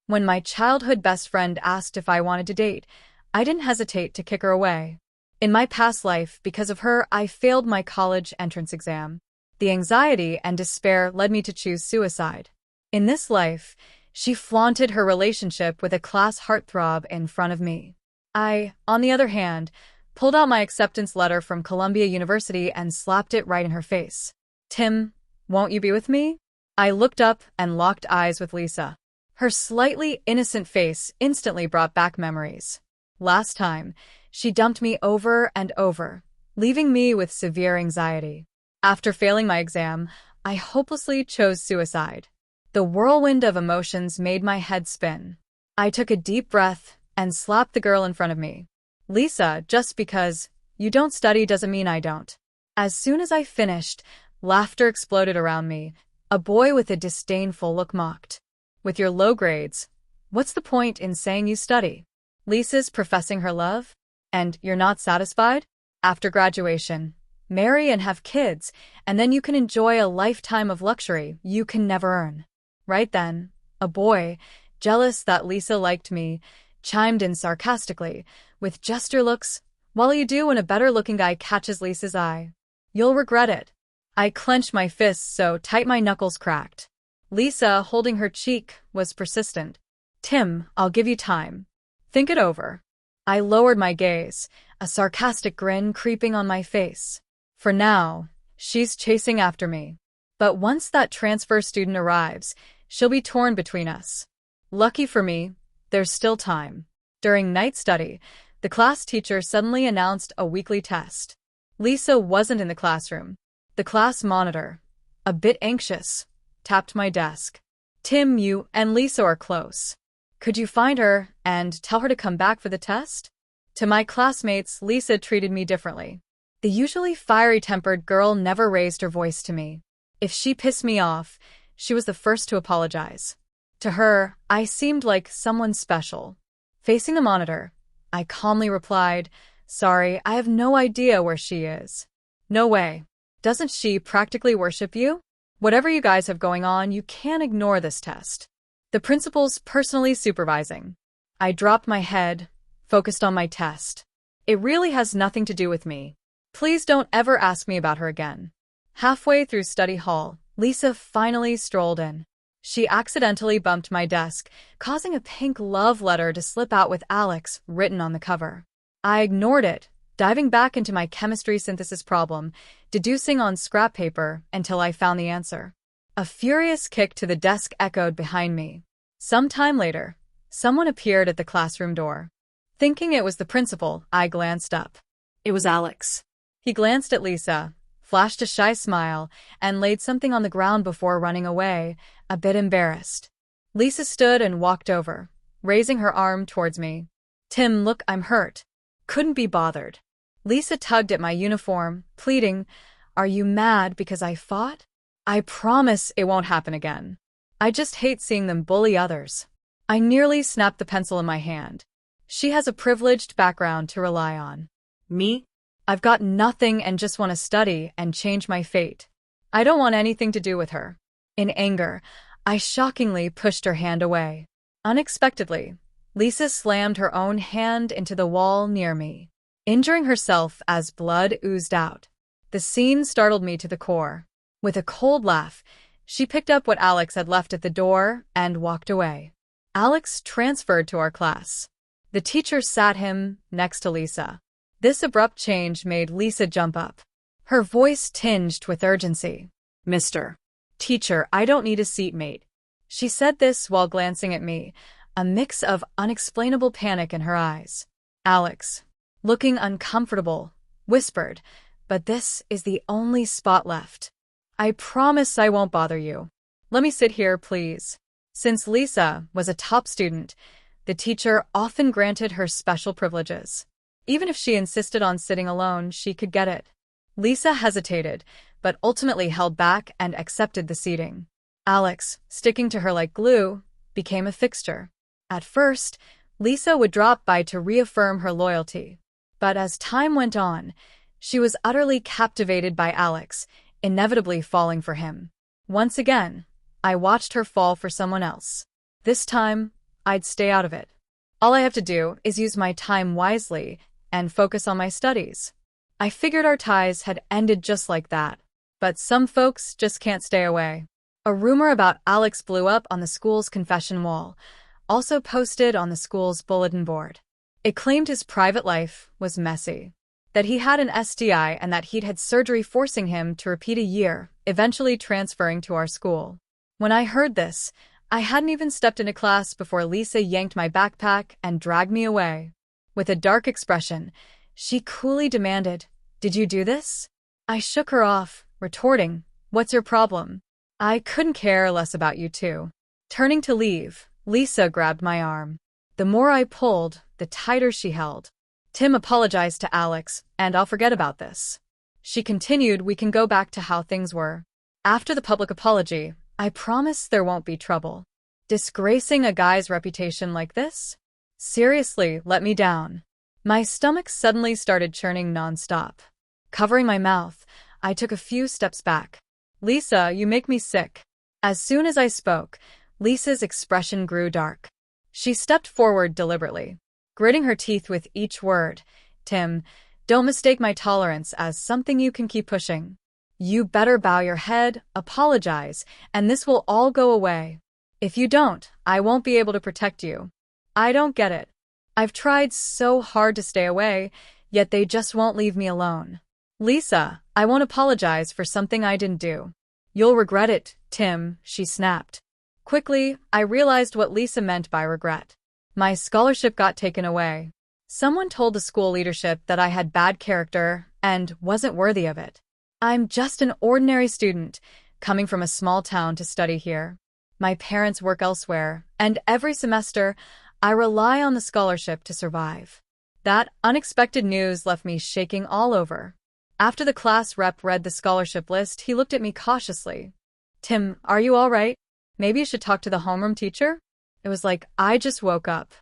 When my childhood best friend asked if I wanted to date, I didn't hesitate to kick her away. In my past life, because of her, I failed my college entrance exam. The anxiety and despair led me to choose suicide. In this life, she flaunted her relationship with a class heartthrob in front of me. I, on the other hand, pulled out my acceptance letter from Columbia University and slapped it right in her face. "Tim, won't you be with me?" I looked up and locked eyes with Lisa. Her slightly innocent face instantly brought back memories. Last time, she dumped me over and over, leaving me with severe anxiety. After failing my exam, I hopelessly chose suicide. The whirlwind of emotions made my head spin. I took a deep breath and slapped the girl in front of me. "Lisa, just because you don't study doesn't mean I don't." As soon as I finished, laughter exploded around me. A boy with a disdainful look mocked. "With your low grades, what's the point in saying you study?" Lisa's professing her love? "And you're not satisfied? After graduation, marry and have kids, and then you can enjoy a lifetime of luxury you can never earn." Right then, a boy, jealous that Lisa liked me, chimed in sarcastically, with gesture looks. "What'll you do when a better-looking guy catches Lisa's eye? You'll regret it." I clenched my fists so tight my knuckles cracked. Lisa, holding her cheek, was persistent. "Tim, I'll give you time. Think it over." I lowered my gaze, a sarcastic grin creeping on my face. For now, she's chasing after me. But once that transfer student arrives, she'll be torn between us. Lucky for me, there's still time. During night study, the class teacher suddenly announced a weekly test. Lisa wasn't in the classroom. The class monitor, a bit anxious, tapped my desk. "Tim, you and Lisa are close. Could you find her and tell her to come back for the test?" To my classmates, Lisa treated me differently. The usually fiery-tempered girl never raised her voice to me. If she pissed me off, she was the first to apologize. To her, I seemed like someone special. Facing the monitor, I calmly replied, "Sorry, I have no idea where she is." "No way. Doesn't she practically worship you? Whatever you guys have going on, you can't ignore this test. The principal's personally supervising." I dropped my head, focused on my test. "It really has nothing to do with me. Please don't ever ask me about her again." Halfway through study hall, Lisa finally strolled in. She accidentally bumped my desk, causing a pink love letter to slip out with Alex written on the cover. I ignored it, diving back into my chemistry synthesis problem, deducing on scrap paper until I found the answer. A furious kick to the desk echoed behind me. Some time later, someone appeared at the classroom door. Thinking it was the principal, I glanced up. It was Alex. He glanced at Lisa, flashed a shy smile, and laid something on the ground before running away, a bit embarrassed. Lisa stood and walked over, raising her arm towards me. "Tim, look, I'm hurt. Couldn't be bothered." Lisa tugged at my uniform, pleading, "Are you mad because I fought? I promise it won't happen again. I just hate seeing them bully others." I nearly snapped the pencil in my hand. She has a privileged background to rely on. Me? I've got nothing and just want to study and change my fate. I don't want anything to do with her. In anger, I shockingly pushed her hand away. Unexpectedly, Lisa slammed her own hand into the wall near me, injuring herself as blood oozed out. The scene startled me to the core. With a cold laugh, she picked up what Alex had left at the door and walked away. Alex transferred to our class. The teacher sat him next to Lisa. This abrupt change made Lisa jump up. Her voice tinged with urgency. "Mr. Teacher, I don't need a seatmate." She said this while glancing at me, a mix of unexplainable panic in her eyes. Alex, looking uncomfortable, whispered, "But this is the only spot left. I promise I won't bother you. Let me sit here, please." Since Lisa was a top student, the teacher often granted her special privileges. Even if she insisted on sitting alone, she could get it. Lisa hesitated, but ultimately held back and accepted the seating. Alex, sticking to her like glue, became a fixture. At first, Lisa would drop by to reaffirm her loyalty. But as time went on, she was utterly captivated by Alex, inevitably falling for him. Once again, I watched her fall for someone else. This time, I'd stay out of it. All I have to do is use my time wisely and focus on my studies. I figured our ties had ended just like that. But some folks just can't stay away. A rumor about Alex blew up on the school's confession wall, also posted on the school's bulletin board. It claimed his private life was messy, that he had an STI and that he'd had surgery forcing him to repeat a year, eventually transferring to our school. When I heard this, I hadn't even stepped into class before Lisa yanked my backpack and dragged me away. With a dark expression, she coolly demanded, "Did you do this?" I shook her off, retorting, "What's your problem? I couldn't care less about you too." Turning to leave, Lisa grabbed my arm. The more I pulled, the tighter she held. "Tim apologized to Alex, and I'll forget about this." She continued, "We can go back to how things were. After the public apology, I promise there won't be trouble. Disgracing a guy's reputation like this? Seriously, let me down." My stomach suddenly started churning nonstop. Covering my mouth, I took a few steps back. "Lisa, you make me sick." As soon as I spoke, Lisa's expression grew dark. She stepped forward deliberately, gritting her teeth with each word. "Tim, don't mistake my tolerance as something you can keep pushing. You better bow your head, apologize, and this will all go away. If you don't, I won't be able to protect you. I don't get it. I've tried so hard to stay away, yet they just won't leave me alone. Lisa, I won't apologize for something I didn't do. You'll regret it, Tim," she snapped. Quickly, I realized what Lisa meant by regret. My scholarship got taken away. Someone told the school leadership that I had bad character and wasn't worthy of it. I'm just an ordinary student, coming from a small town to study here. My parents work elsewhere, and every semester, I rely on the scholarship to survive. That unexpected news left me shaking all over. After the class rep read the scholarship list, he looked at me cautiously. "Tim, are you all right? Maybe you should talk to the homeroom teacher?" It was like I just woke up.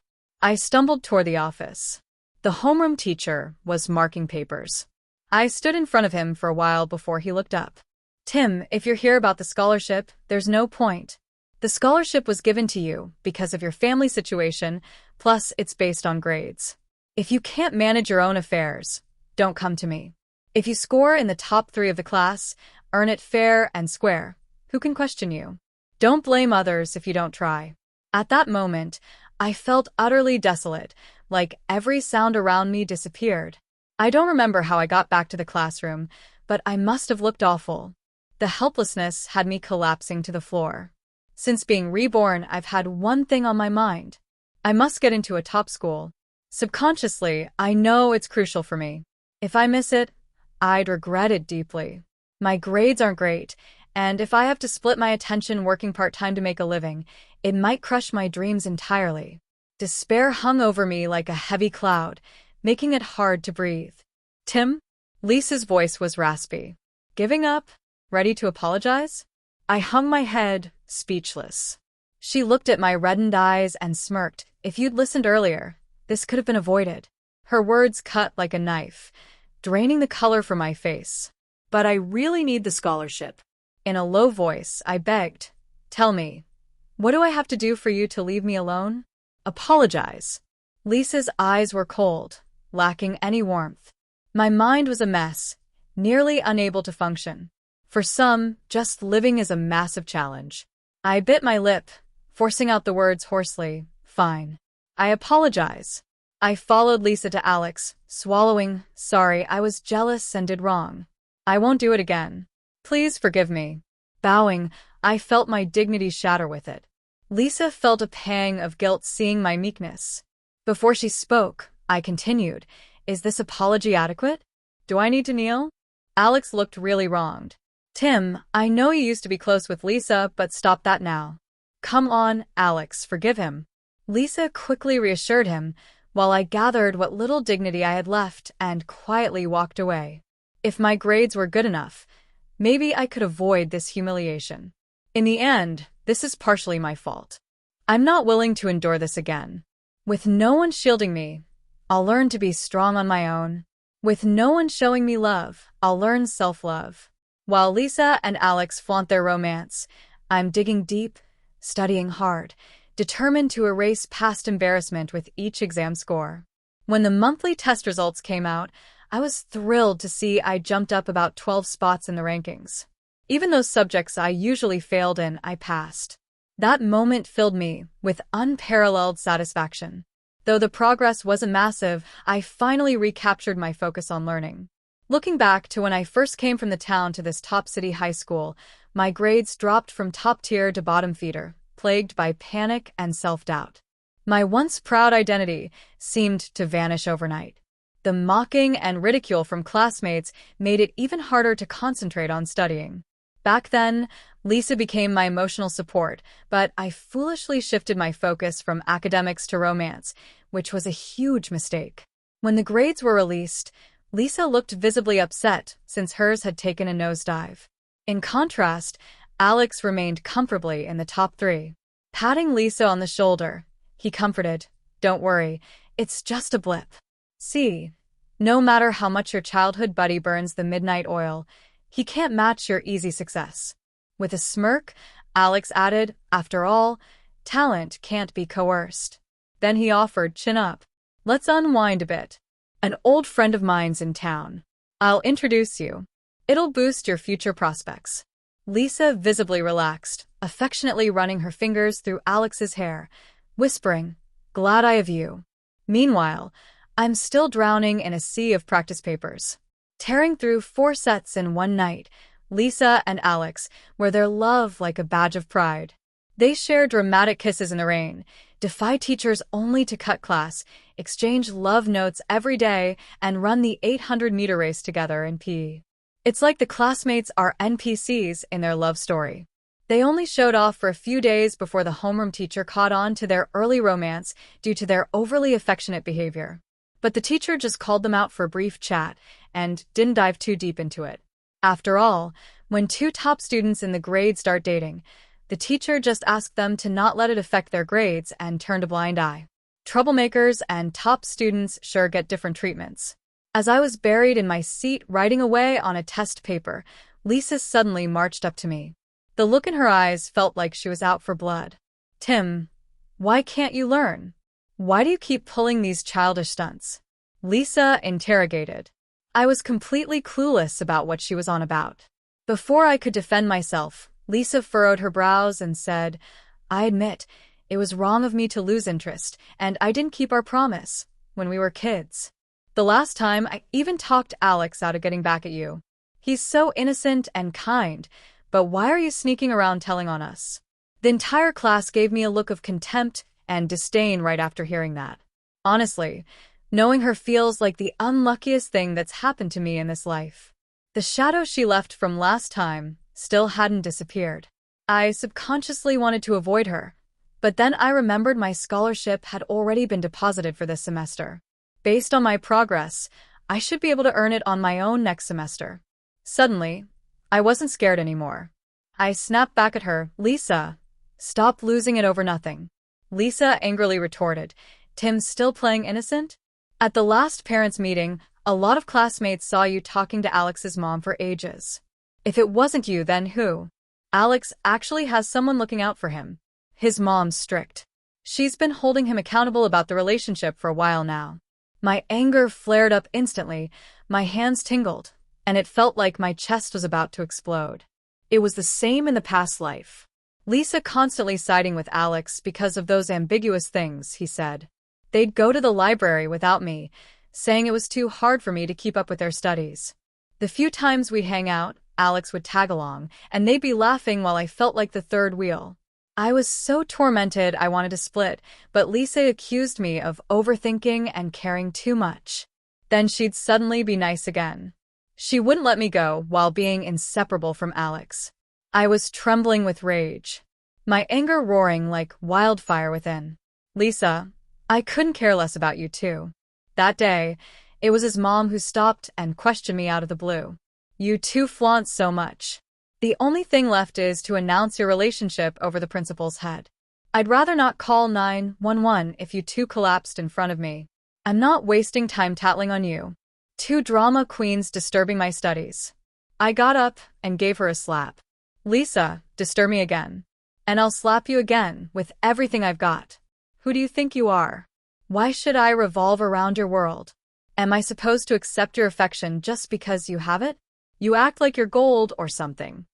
I stumbled toward the office. The homeroom teacher was marking papers. I stood in front of him for a while before he looked up. "Tim, if you're here about the scholarship, there's no point. The scholarship was given to you because of your family situation, plus it's based on grades. If you can't manage your own affairs, don't come to me. If you score in the top 3 of the class, earn it fair and square. Who can question you? Don't blame others if you don't try." At that moment, I felt utterly desolate, like every sound around me disappeared. I don't remember how I got back to the classroom, but I must have looked awful. The helplessness had me collapsing to the floor. Since being reborn, I've had one thing on my mind. I must get into a top school. Subconsciously, I know it's crucial for me. If I miss it, I'd regret it deeply. My grades aren't great, and if I have to split my attention working part-time to make a living, it might crush my dreams entirely. Despair hung over me like a heavy cloud, making it hard to breathe. "Tim?" Lisa's voice was raspy. "Giving up? Ready to apologize?" I hung my head, speechless. She looked at my reddened eyes and smirked. "If you'd listened earlier, this could have been avoided." Her words cut like a knife, draining the color from my face. "But I really need the scholarship." In a low voice, I begged, "Tell me, what do I have to do for you to leave me alone?" "Apologize." Lisa's eyes were cold, lacking any warmth. My mind was a mess, nearly unable to function. For some, just living is a massive challenge. I bit my lip, forcing out the words hoarsely. "Fine. I apologize." I followed Lisa to Alex, swallowing. "Sorry, I was jealous and did wrong. I won't do it again. Please forgive me." Bowing, I felt my dignity shatter with it. Lisa felt a pang of guilt seeing my meekness. Before she spoke, I continued, "Is this apology adequate? Do I need to kneel?" Alex looked really wronged. "Tim, I know you used to be close with Lisa, but stop that now." "Come on, Alex, forgive him." Lisa quickly reassured him, while I gathered what little dignity I had left and quietly walked away. If my grades were good enough, maybe I could avoid this humiliation. In the end, this is partially my fault. I'm not willing to endure this again. With no one shielding me, I'll learn to be strong on my own. With no one showing me love, I'll learn self-love. While Lisa and Alex flaunt their romance, I'm digging deep, studying hard, determined to erase past embarrassment with each exam score. When the monthly test results came out, I was thrilled to see I jumped up about 12 spots in the rankings. Even those subjects I usually failed in, I passed. That moment filled me with unparalleled satisfaction. Though the progress wasn't massive, I finally recaptured my focus on learning. Looking back to when I first came from the town to this top city high school, my grades dropped from top tier to bottom feeder, plagued by panic and self-doubt. My once proud identity seemed to vanish overnight. The mocking and ridicule from classmates made it even harder to concentrate on studying. Back then, Lisa became my emotional support, but I foolishly shifted my focus from academics to romance, which was a huge mistake. When the grades were released, Lisa looked visibly upset since hers had taken a nosedive. In contrast, Alex remained comfortably in the top 3. Patting Lisa on the shoulder, he comforted, "Don't worry, it's just a blip. See, no matter how much your childhood buddy burns the midnight oil, he can't match your easy success." With a smirk, Alex added, "After all, talent can't be coerced." Then he offered, "Chin up. Let's unwind a bit. An old friend of mine's in town. I'll introduce you. It'll boost your future prospects." Lisa visibly relaxed, affectionately running her fingers through Alex's hair, whispering, "Glad I have you." Meanwhile, I'm still drowning in a sea of practice papers. Tearing through 4 sets in one night, Lisa and Alex wear their love like a badge of pride. They share dramatic kisses in the rain, defy teachers only to cut class, exchange love notes every day, and run the 800-meter race together in PE. It's like the classmates are NPCs in their love story. They only showed off for a few days before the homeroom teacher caught on to their early romance due to their overly affectionate behavior. But the teacher just called them out for a brief chat and didn't dive too deep into it. After all, when 2 top students in the grade start dating, the teacher just asked them to not let it affect their grades and turned a blind eye. Troublemakers and top students sure get different treatments. As I was buried in my seat writing away on a test paper, Lisa suddenly marched up to me. The look in her eyes felt like she was out for blood. "Tim, why can't you learn? Why do you keep pulling these childish stunts?" Lisa interrogated. I was completely clueless about what she was on about. Before I could defend myself, Lisa furrowed her brows and said, "I admit, it was wrong of me to lose interest, and I didn't keep our promise when we were kids. The last time, I even talked Alex out of getting back at you. He's so innocent and kind, but why are you sneaking around telling on us?" The entire class gave me a look of contempt and disdain right after hearing that. Honestly, knowing her feels like the unluckiest thing that's happened to me in this life. The shadow she left from last time still hadn't disappeared. I subconsciously wanted to avoid her, but then I remembered my scholarship had already been deposited for this semester. Based on my progress, I should be able to earn it on my own next semester. Suddenly, I wasn't scared anymore. I snapped back at her, "Lisa, stop losing it over nothing." Lisa angrily retorted, "Tim's still playing innocent? At the last parents' meeting, a lot of classmates saw you talking to Alex's mom for ages. If it wasn't you, then who? Alex actually has someone looking out for him. His mom's strict. She's been holding him accountable about the relationship for a while now." My anger flared up instantly, my hands tingled, and it felt like my chest was about to explode. It was the same in the past life. Lisa constantly siding with Alex because of those ambiguous things, he said. They'd go to the library without me, saying it was too hard for me to keep up with their studies. The few times we'd hang out, Alex would tag along, and they'd be laughing while I felt like the third wheel. I was so tormented I wanted to split, but Lisa accused me of overthinking and caring too much. Then she'd suddenly be nice again. She wouldn't let me go while being inseparable from Alex. I was trembling with rage, my anger roaring like wildfire within. "Lisa, I couldn't care less about you too." That day, it was his mom who stopped and questioned me out of the blue. "You two flaunt so much. The only thing left is to announce your relationship over the principal's head. I'd rather not call 911 if you two collapsed in front of me. I'm not wasting time tattling on you. Two drama queens disturbing my studies." I got up and gave her a slap. "Lisa, disturb me again. And I'll slap you again with everything I've got. Who do you think you are? Why should I revolve around your world? Am I supposed to accept your affection just because you have it? You act like you're gold or something.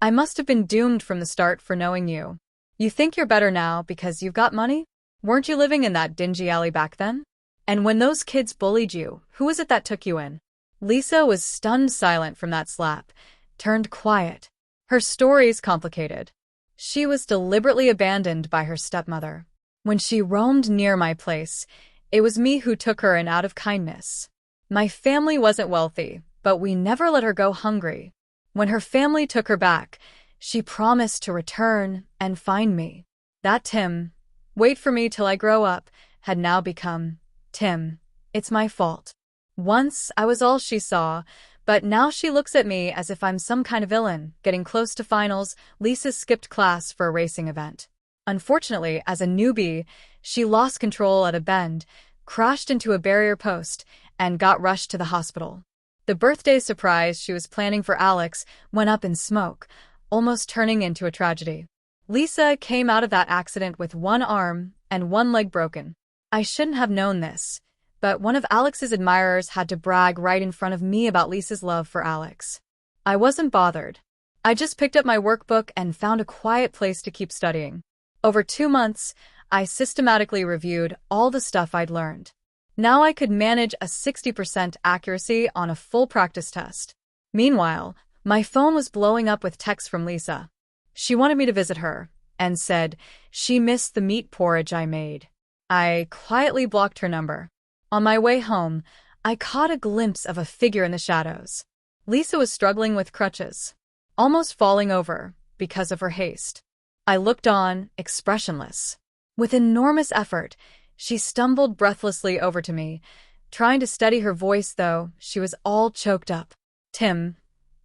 I must have been doomed from the start for knowing you. You think you're better now because you've got money? Weren't you living in that dingy alley back then? And when those kids bullied you, who was it that took you in? Lisa was stunned silent from that slap, turned quiet. Her story's complicated. She was deliberately abandoned by her stepmother. When she roamed near my place, it was me who took her in out of kindness. My family wasn't wealthy, but we never let her go hungry. When her family took her back, she promised to return and find me. That Tim, wait for me till I grow up, had now become Tim. It's my fault. Once I was all she saw, but now she looks at me as if I'm some kind of villain. Getting close to finals, Lisa skipped class for a racing event. Unfortunately, as a newbie, she lost control at a bend, crashed into a barrier post, and got rushed to the hospital. The birthday surprise she was planning for Alex went up in smoke, almost turning into a tragedy. Lisa came out of that accident with one arm and one leg broken. I shouldn't have known this, but one of Alex's admirers had to brag right in front of me about Lisa's love for Alex. I wasn't bothered. I just picked up my workbook and found a quiet place to keep studying. Over 2 months, I systematically reviewed all the stuff I'd learned. Now I could manage a 60% accuracy on a full practice test. Meanwhile, my phone was blowing up with texts from Lisa. She wanted me to visit her, and said she missed the meat porridge I made. I quietly blocked her number. On my way home, I caught a glimpse of a figure in the shadows. Lisa was struggling with crutches, almost falling over because of her haste. I looked on, expressionless. With enormous effort, she stumbled breathlessly over to me, trying to steady her voice though she was all choked up. Tim,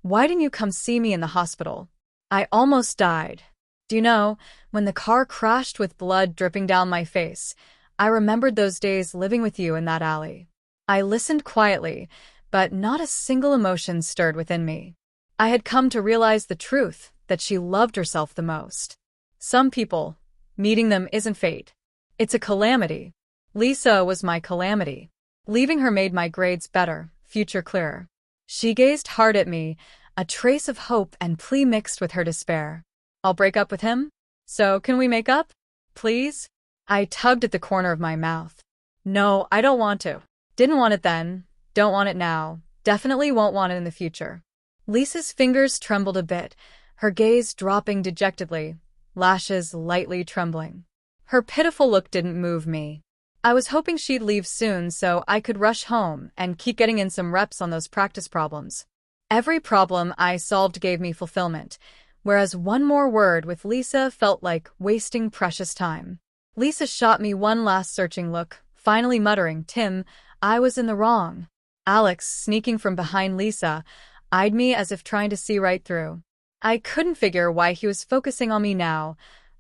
why didn't you come see me in the hospital? I almost died. Do you know, when the car crashed with blood dripping down my face, I remembered those days living with you in that alley. I listened quietly, but not a single emotion stirred within me. I had come to realize the truth, that she loved herself the most. Some people, meeting them isn't fate. It's a calamity. Lisa was my calamity. Leaving her made my grades better, future clearer. She gazed hard at me, a trace of hope and plea mixed with her despair. I'll break up with him? So can we make up? Please? I tugged at the corner of my mouth. No, I don't want to. Didn't want it then. Don't want it now. Definitely won't want it in the future. Lisa's fingers trembled a bit, her gaze dropping dejectedly, lashes lightly trembling. Her pitiful look didn't move me. I was hoping she'd leave soon so I could rush home and keep getting in some reps on those practice problems. Every problem I solved gave me fulfillment, whereas one more word with Lisa felt like wasting precious time. Lisa shot me one last searching look, finally muttering, Tim, I was in the wrong. Alex, sneaking from behind Lisa, eyed me as if trying to see right through. I couldn't figure why he was focusing on me now,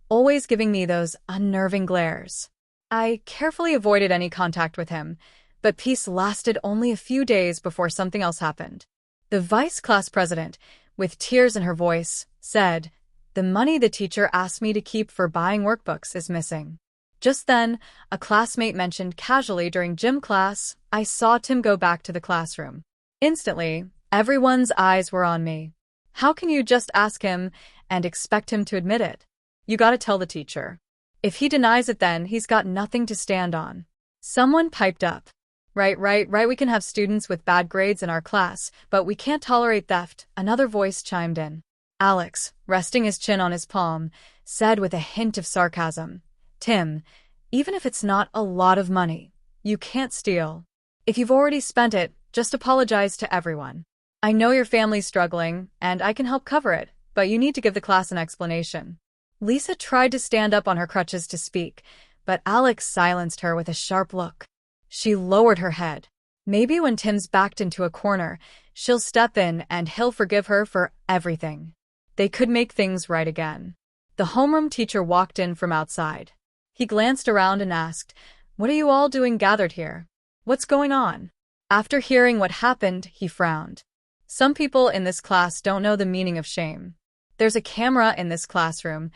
always giving me those unnerving glares. I carefully avoided any contact with him, but peace lasted only a few days before something else happened. The vice class president, with tears in her voice, said, the money the teacher asked me to keep for buying workbooks is missing. Just then, a classmate mentioned casually during gym class, I saw Tim go back to the classroom. Instantly, everyone's eyes were on me. How can you just ask him and expect him to admit it? You gotta tell the teacher. If he denies it then he's got nothing to stand on. Someone piped up. Right, we can have students with bad grades in our class, but we can't tolerate theft, another voice chimed in. Alex, resting his chin on his palm, said with a hint of sarcasm, Tim, even if it's not a lot of money, you can't steal. If you've already spent it, just apologize to everyone. I know your family's struggling, and I can help cover it, but you need to give the class an explanation. Lisa tried to stand up on her crutches to speak, but Alex silenced her with a sharp look. She lowered her head. Maybe when Tim's backed into a corner, she'll step in and he'll forgive her for everything. They could make things right again. The homeroom teacher walked in from outside. He glanced around and asked, What are you all doing gathered here? What's going on? After hearing what happened, he frowned. Some people in this class don't know the meaning of shame. There's a camera in this classroom.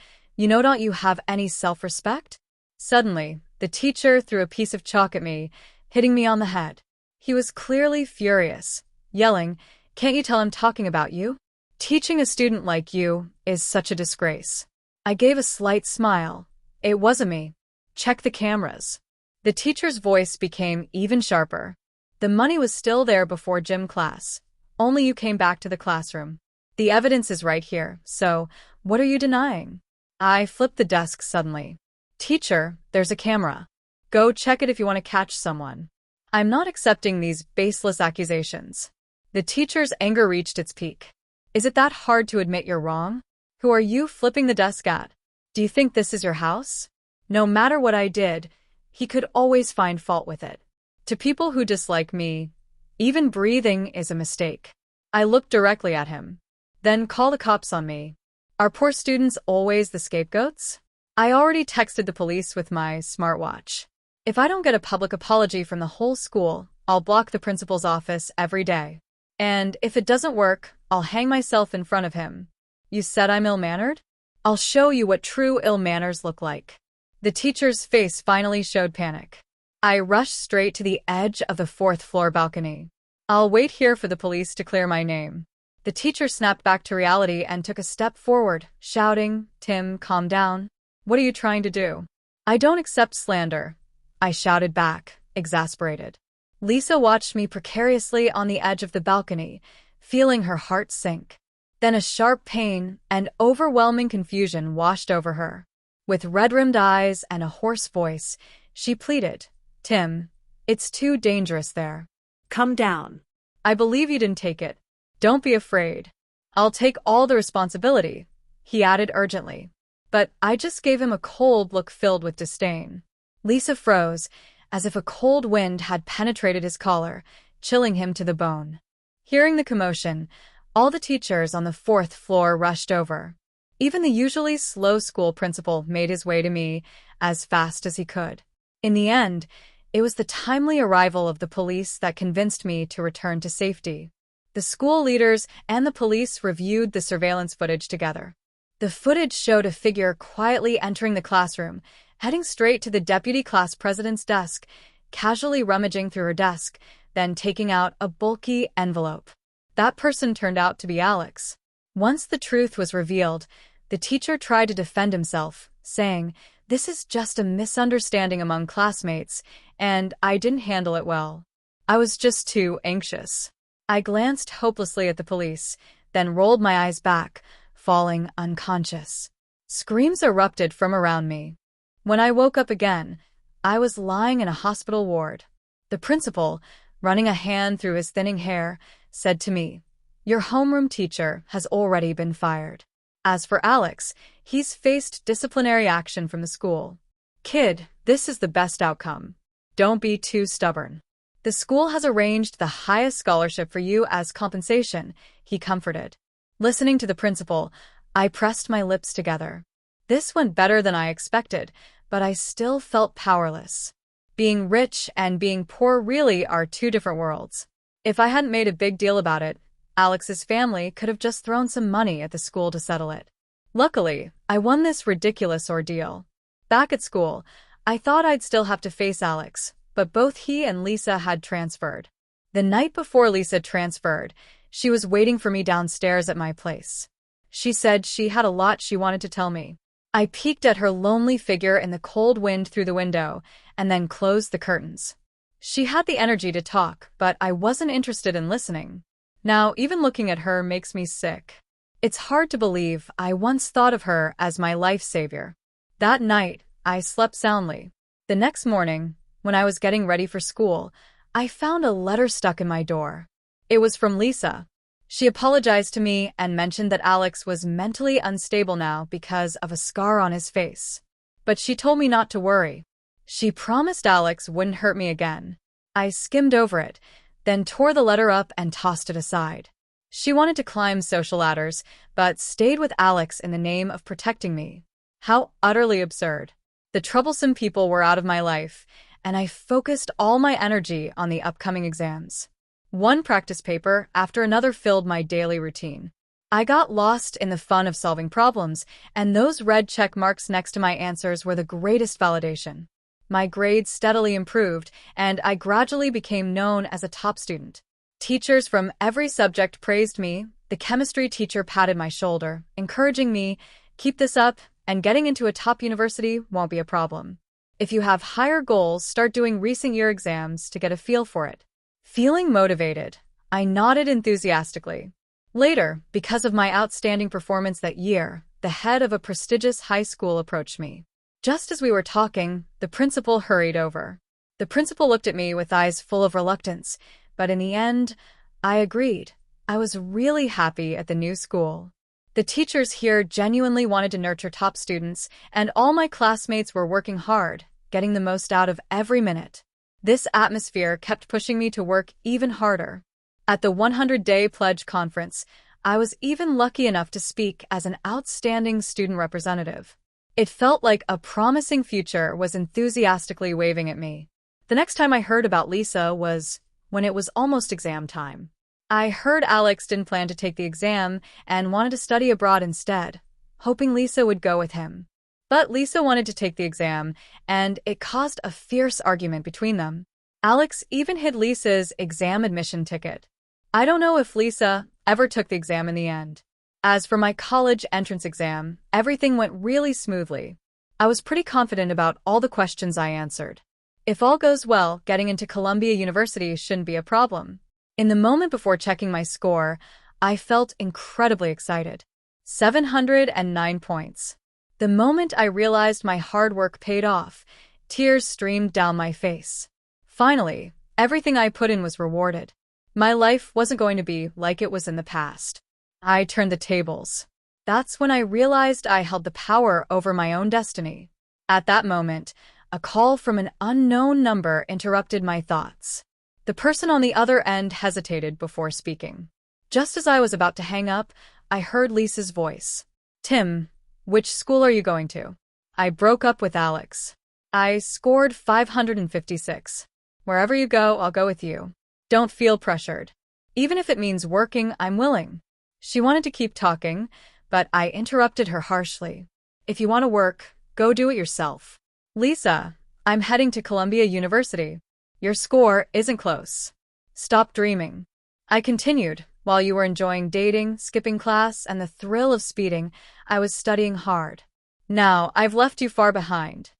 Don't you have any self-respect? Suddenly, the teacher threw a piece of chalk at me, hitting me on the head. He was clearly furious, yelling, "Can't you tell I'm talking about you? Teaching a student like you is such a disgrace." I gave a slight smile. "It wasn't me. Check the cameras." The teacher's voice became even sharper. "The money was still there before gym class. Only you came back to the classroom. The evidence is right here, so what are you denying?" I flipped the desk suddenly. "Teacher, there's a camera. Go check it if you want to catch someone. I'm not accepting these baseless accusations." The teacher's anger reached its peak. "Is it that hard to admit you're wrong? Who are you flipping the desk at? Do you think this is your house?" No matter what I did, he could always find fault with it. To people who dislike me, even breathing is a mistake. I looked directly at him. "Then call the cops on me. Are poor students always the scapegoats?" I already texted the police with my smartwatch. If I don't get a public apology from the whole school, I'll block the principal's office every day. And if it doesn't work, I'll hang myself in front of him. "You said I'm ill-mannered? I'll show you what true ill manners look like." The teacher's face finally showed panic. I rushed straight to the edge of the fourth-floor balcony. "I'll wait here for the police to clear my name." The teacher snapped back to reality and took a step forward, shouting, "Tim, calm down. What are you trying to do?" "I don't accept slander," I shouted back, exasperated. Lisa watched me precariously on the edge of the balcony, feeling her heart sink. Then a sharp pain and overwhelming confusion washed over her. With red-rimmed eyes and a hoarse voice, she pleaded, "Tim, it's too dangerous there. Come down. I believe you didn't take it. Don't be afraid. I'll take all the responsibility," he added urgently. But I just gave him a cold look filled with disdain. Lisa froze, as if a cold wind had penetrated his collar, chilling him to the bone. Hearing the commotion, all the teachers on the fourth floor rushed over. Even the usually slow school principal made his way to me as fast as he could. In the end, it was the timely arrival of the police that convinced me to return to safety. The school leaders and the police reviewed the surveillance footage together. The footage showed a figure quietly entering the classroom, heading straight to the deputy class president's desk, casually rummaging through her desk, then taking out a bulky envelope. That person turned out to be Alex. Once the truth was revealed, the teacher tried to defend himself, saying, "This is just a misunderstanding among classmates, and I didn't handle it well. I was just too anxious." I glanced hopelessly at the police, then rolled my eyes back, falling unconscious. Screams erupted from around me. When I woke up again, I was lying in a hospital ward. The principal, running a hand through his thinning hair, said to me, "Your homeroom teacher has already been fired. As for Alex, he's faced disciplinary action from the school. Kid, this is the best outcome. Don't be too stubborn. The school has arranged the highest scholarship for you as compensation," he comforted. Listening to the principal, I pressed my lips together. This went better than I expected, but I still felt powerless. Being rich and being poor really are two different worlds. If I hadn't made a big deal about it, Alex's family could have just thrown some money at the school to settle it. Luckily, I won this ridiculous ordeal. Back at school, I thought I'd still have to face Alex, but both he and Lisa had transferred. The night before Lisa transferred, she was waiting for me downstairs at my place. She said she had a lot she wanted to tell me. I peeked at her lonely figure in the cold wind through the window, and then closed the curtains. She had the energy to talk, but I wasn't interested in listening. Now, even looking at her makes me sick. It's hard to believe I once thought of her as my life savior. That night, I slept soundly. The next morning, when I was getting ready for school, I found a letter stuck in my door. It was from Lisa. She apologized to me and mentioned that Alex was mentally unstable now because of a scar on his face. But she told me not to worry. She promised Alex wouldn't hurt me again. I skimmed over it, then tore the letter up and tossed it aside. She wanted to climb social ladders, but stayed with Alex in the name of protecting me. How utterly absurd. The troublesome people were out of my life, and I focused all my energy on the upcoming exams. One practice paper after another filled my daily routine. I got lost in the fun of solving problems, and those red check marks next to my answers were the greatest validation. My grades steadily improved, and I gradually became known as a top student. Teachers from every subject praised me. The chemistry teacher patted my shoulder, encouraging me, "Keep this up, and getting into a top university won't be a problem. If you have higher goals, start doing recent year exams to get a feel for it." Feeling motivated, I nodded enthusiastically. Later, because of my outstanding performance that year, the head of a prestigious high school approached me. Just as we were talking, the principal hurried over. The principal looked at me with eyes full of reluctance, but in the end, I agreed. I was really happy at the new school. The teachers here genuinely wanted to nurture top students, and all my classmates were working hard, getting the most out of every minute. This atmosphere kept pushing me to work even harder. At the 100-day pledge conference, I was even lucky enough to speak as an outstanding student representative. It felt like a promising future was enthusiastically waving at me. The next time I heard about Lisa was when it was almost exam time. I heard Alex didn't plan to take the exam and wanted to study abroad instead, hoping Lisa would go with him. But Lisa wanted to take the exam, and it caused a fierce argument between them. Alex even hid Lisa's exam admission ticket. I don't know if Lisa ever took the exam in the end. As for my college entrance exam, everything went really smoothly. I was pretty confident about all the questions I answered. If all goes well, getting into Columbia University shouldn't be a problem. In the moment before checking my score, I felt incredibly excited. 709 points. The moment I realized my hard work paid off, tears streamed down my face. Finally, everything I put in was rewarded. My life wasn't going to be like it was in the past. I turned the tables. That's when I realized I held the power over my own destiny. At that moment, a call from an unknown number interrupted my thoughts. The person on the other end hesitated before speaking. Just as I was about to hang up, I heard Lisa's voice. "Tim, which school are you going to?" I broke up with Alex. "I scored 556. Wherever you go, I'll go with you. Don't feel pressured. Even if it means working, I'm willing." She wanted to keep talking, but I interrupted her harshly. "If you want to work, go do it yourself." "Lisa, I'm heading to Columbia University. Your score isn't close. Stop dreaming." I continued. While you were enjoying dating, skipping class, and the thrill of speeding, I was studying hard. Now, I've left you far behind.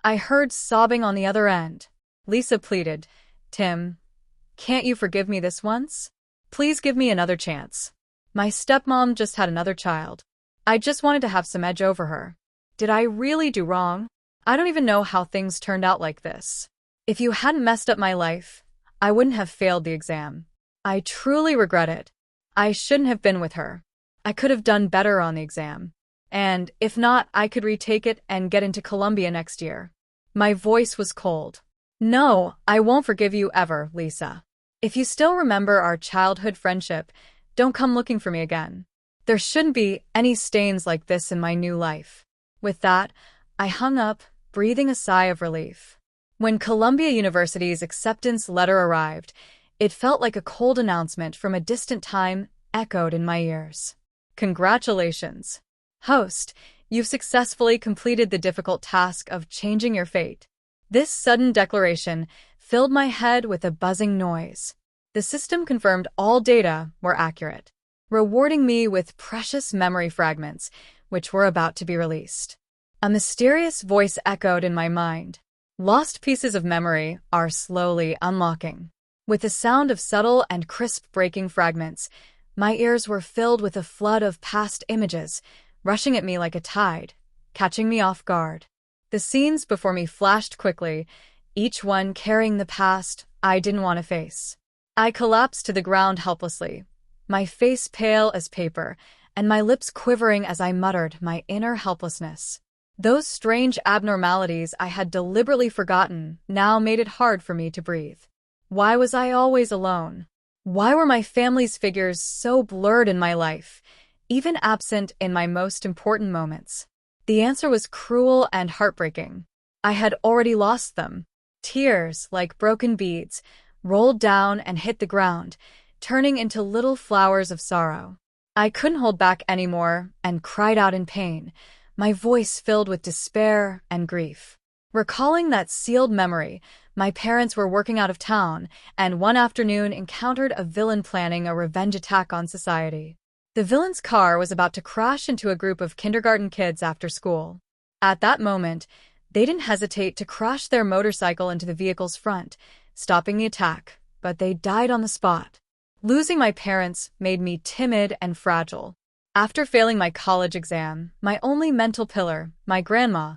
I heard sobbing on the other end. Lisa pleaded, "Tim, can't you forgive me this once? Please give me another chance. My stepmom just had another child. I just wanted to have some edge over her. Did I really do wrong? I don't even know how things turned out like this. If you hadn't messed up my life, I wouldn't have failed the exam. I truly regret it. I shouldn't have been with her. I could have done better on the exam. And if not, I could retake it and get into Columbia next year." My voice was cold. "No, I won't forgive you ever, Lisa. If you still remember our childhood friendship, don't come looking for me again. There shouldn't be any stains like this in my new life." With that, I hung up, breathing a sigh of relief. When Columbia University's acceptance letter arrived, it felt like a cold announcement from a distant time echoed in my ears. "Congratulations. Host, you've successfully completed the difficult task of changing your fate." This sudden declaration filled my head with a buzzing noise. The system confirmed all data were accurate, rewarding me with precious memory fragments, which were about to be released. A mysterious voice echoed in my mind. Lost pieces of memory are slowly unlocking. With the sound of subtle and crisp breaking fragments, my ears were filled with a flood of past images, rushing at me like a tide, catching me off guard. The scenes before me flashed quickly, each one carrying the past I didn't want to face. I collapsed to the ground helplessly, my face pale as paper, and my lips quivering as I muttered my inner helplessness. Those strange abnormalities I had deliberately forgotten now made it hard for me to breathe. Why was I always alone? Why were my family's figures so blurred in my life, even absent in my most important moments? The answer was cruel and heartbreaking. I had already lost them. Tears, like broken beads, rolled down and hit the ground, turning into little flowers of sorrow. I couldn't hold back anymore and cried out in pain, my voice filled with despair and grief. Recalling that sealed memory, my parents were working out of town and one afternoon encountered a villain planning a revenge attack on society. The villain's car was about to crash into a group of kindergarten kids after school. At that moment, they didn't hesitate to crash their motorcycle into the vehicle's front, stopping the attack, but they died on the spot. Losing my parents made me timid and fragile. After failing my college exam, my only mental pillar, my grandma,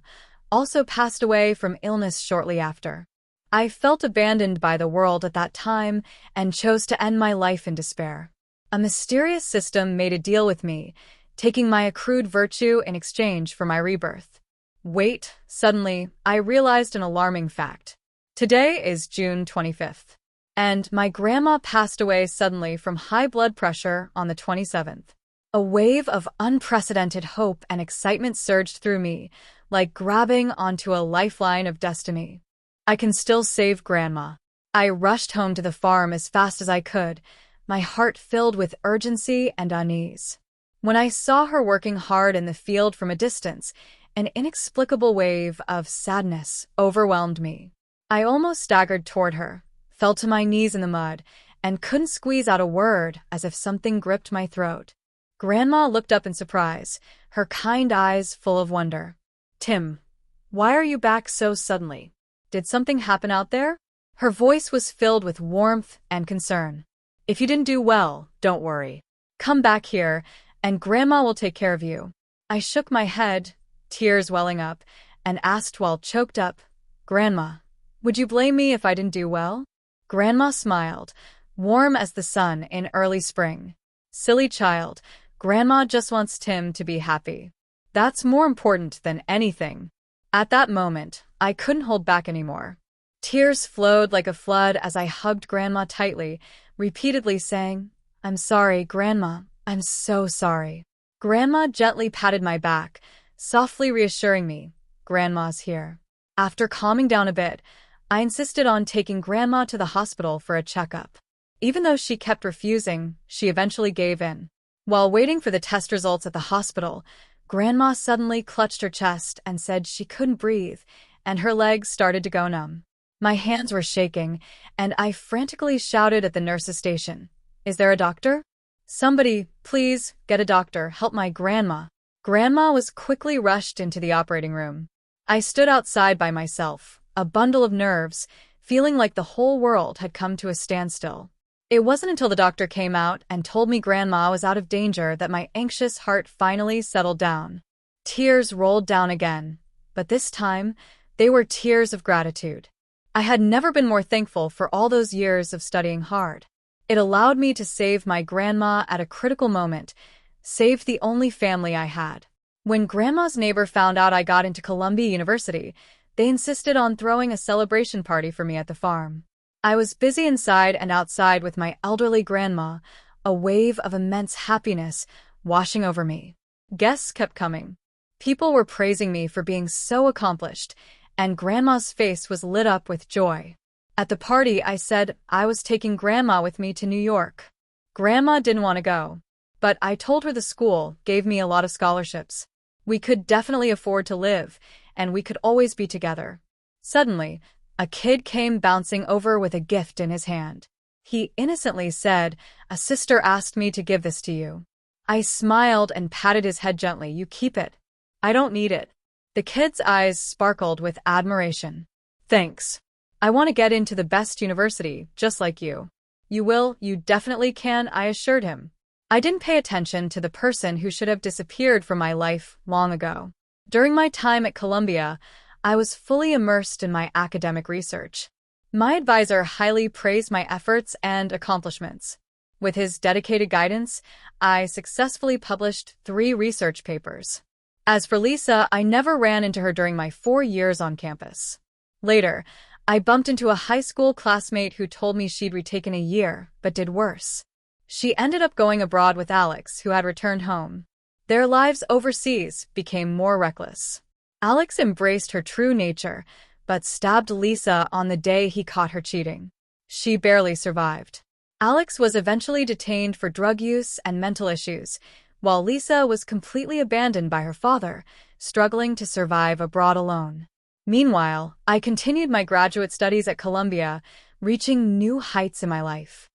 also passed away from illness shortly after. I felt abandoned by the world at that time and chose to end my life in despair. A mysterious system made a deal with me, taking my accrued virtue in exchange for my rebirth. Wait, suddenly, I realized an alarming fact. Today is June 25th, and my grandma passed away suddenly from high blood pressure on the 27th. A wave of unprecedented hope and excitement surged through me, like grabbing onto a lifeline of destiny. I can still save Grandma. I rushed home to the farm as fast as I could, my heart filled with urgency and unease. When I saw her working hard in the field from a distance, an inexplicable wave of sadness overwhelmed me. I almost staggered toward her, fell to my knees in the mud, and couldn't squeeze out a word as if something gripped my throat. Grandma looked up in surprise, her kind eyes full of wonder. "Tim, why are you back so suddenly? Did something happen out there?" Her voice was filled with warmth and concern. "If you didn't do well, don't worry. Come back here, and Grandma will take care of you." I shook my head, tears welling up, and asked while choked up, "Grandma, would you blame me if I didn't do well?" Grandma smiled, warm as the sun in early spring. "Silly child, Grandma just wants Tim to be happy. That's more important than anything." At that moment, I couldn't hold back anymore. Tears flowed like a flood as I hugged Grandma tightly, repeatedly saying, "I'm sorry, Grandma, I'm so sorry." Grandma gently patted my back, softly reassuring me, "Grandma's here." After calming down a bit, I insisted on taking Grandma to the hospital for a checkup. Even though she kept refusing, she eventually gave in. While waiting for the test results at the hospital, Grandma suddenly clutched her chest and said she couldn't breathe, and her legs started to go numb. My hands were shaking, and I frantically shouted at the nurse's station, "Is there a doctor? Somebody, please, get a doctor, help my grandma." Grandma was quickly rushed into the operating room. I stood outside by myself, a bundle of nerves, feeling like the whole world had come to a standstill. It wasn't until the doctor came out and told me Grandma was out of danger that my anxious heart finally settled down. Tears rolled down again, but this time, they were tears of gratitude. I had never been more thankful for all those years of studying hard. It allowed me to save my grandma at a critical moment, save the only family I had. When Grandma's neighbor found out I got into Columbia University, they insisted on throwing a celebration party for me at the farm. I was busy inside and outside with my elderly grandma, a wave of immense happiness washing over me. Guests kept coming. People were praising me for being so accomplished, and Grandma's face was lit up with joy. At the party, I said I was taking Grandma with me to New York. Grandma didn't want to go, but I told her the school gave me a lot of scholarships. We could definitely afford to live, and we could always be together. Suddenly, a kid came bouncing over with a gift in his hand. He innocently said, "A sister asked me to give this to you." I smiled and patted his head gently. "You keep it. I don't need it." The kid's eyes sparkled with admiration. "Thanks. I want to get into the best university, just like you." "You will, you definitely can," I assured him. I didn't pay attention to the person who should have disappeared from my life long ago. During my time at Columbia, I was fully immersed in my academic research. My advisor highly praised my efforts and accomplishments. With his dedicated guidance, I successfully published 3 research papers. As for Lisa, I never ran into her during my 4 years on campus. Later, I bumped into a high school classmate who told me she'd retaken a year, but did worse. She ended up going abroad with Alex, who had returned home. Their lives overseas became more reckless. Alex embraced her true nature, but stabbed Lisa on the day he caught her cheating. She barely survived. Alex was eventually detained for drug use and mental issues, while Lisa was completely abandoned by her father, struggling to survive abroad alone. Meanwhile, I continued my graduate studies at Columbia, reaching new heights in my life.